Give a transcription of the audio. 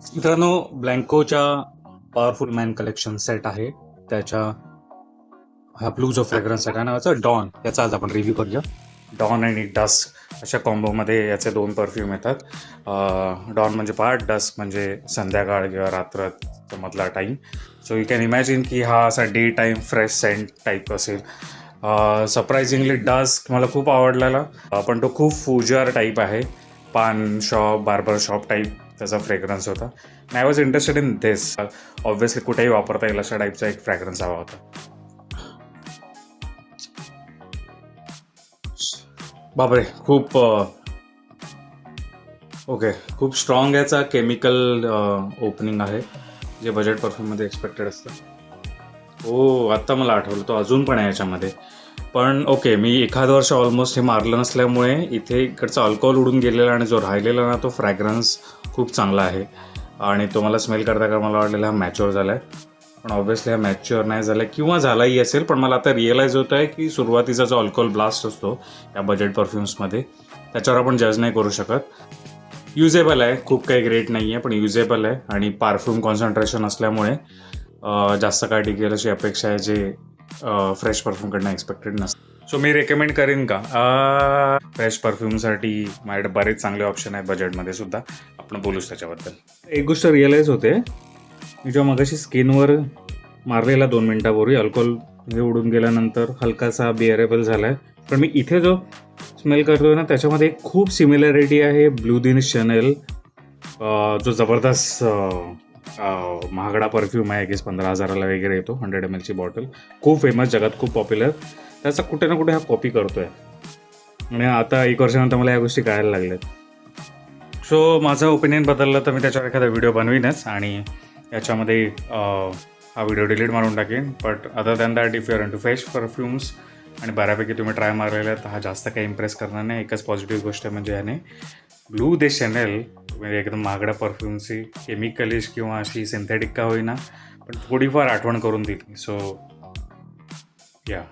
मित्रांनो, ब्लँकोच्या powerful man collection set आहे. त्याच्या हा ब्लू जो फ्रेग्रन्स आहे, काय नावाचा डॉन, याचा आज आपण रिव्ह्यू करूया. डॉन आणि डस्क अशा कॉम्बोमध्ये याचे दोन परफ्यूम येतात. डॉन म्हणजे पहाट, डस्क म्हणजे संध्याकाळ किंवा रात्र मधला time. So you can imagine की हा असा day time fresh scent type असेल. सरप्रायझिंगली डस्क मला खूप आवडलेला, पण तो खूप फुजर टाईप आहे. पान शॉप, बार्बर शॉप टाईप त्याचा फ्रेग्रन्स होता. I was interested in this. Obviously कुठेही वापरता येईल अशा टाईपचा एक फ्रॅग्रन्स हवा होता. बापरे, खूप ओके, खूप स्ट्रॉंग याचा केमिकल ओपनिंग आहे, जे बजेट परफ्यूममध्ये एक्सपेक्टेड असतं. हो, आत्ता मला आठवलं, तो अजून पण आहे याच्यामध्ये. पण ओके, मी एखाद वर्ष ऑलमोस्ट हे मारलं नसल्यामुळे इथे इकडचं अल्कोहोल उडून गेलेला आणि जो राहिलेला ना, तो फ्रॅग्रन्स खूप चांगला आहे. आणि तो मला स्मेल करता का मला वाटलेला हा मॅच्युअर झाला आहे. पण ऑब्व्हियसली हा मॅच्युअर नाही झाला किंवा झालाही असेल. पण मला आता रिअलाईज होत आहे की सुरुवातीचा जो अल्कोहोल ब्लास्ट असतो या बजेट परफ्युम्समध्ये, त्याच्यावर आपण जज नाही करू शकत. युजेबल आहे, खूप काही ग्रेट नाही आहे, पण युजेबल आहे. आणि पारफ्यूम कॉन्सन्ट्रेशन असल्यामुळे जास्त काय टिकेल अशी अपेक्षा आहे, जे फ्रेश परफ्यूमकडनं एक्सपेक्टेड नसतं. सो मी रेकमेंड करीन का फ्रेश परफ्यूमसाठी माझ्याकडे बरेच चांगले ऑप्शन आहे बजेटमध्ये सुद्धा. आपण बोलूच त्याच्याबद्दल. एक गोष्ट रिअलाईज होते, मी जेव्हा मगाशी स्किनवर मारलेला 2 मिनिटापूर्वी, अल्कोहोल हे उडून गेल्यानंतर हलकासा बिअरेबल झाला आहे. पण मी इथे जो स्मेल करतोय ना, त्याच्यामध्ये खूप सिमिलॅरिटी आहे ब्लू दिन शनेल, जो जबरदस्त महागडा परफ्यूम आहे. 15,000ला वगैरे येतो, 100 ml ची बॉटल. खूप फेमस, जगात खूप पॉप्युलर. त्याचा कुठे ना कुठे हा कॉपी करतोय. आणि आता 1 वर्षानंतर मला या गोष्टी कळायला लागल्यात. सो माझं ओपिनियन बदललं तर मी त्याच्यावर एखादा व्हिडिओ बनवीनच, आणि याच्यामध्ये हा व्हिडिओ डिलीट मारून टाकेन. But other than that, if you are into fresh perfumes आणि बऱ्यापैकी तुम्ही ट्राय मारलेला, तर हा जास्त काही इम्प्रेस करणार नाही. एकच पॉझिटिव्ह गोष्ट म्हणजे याने ब्लू दे शनेल म्हणजे एकदम महागड्या परफ्यूमची केमिकलिश किंवा अशी सिंथेटिक का होईना, पण थोडीफार आठवण करून दिली. सो या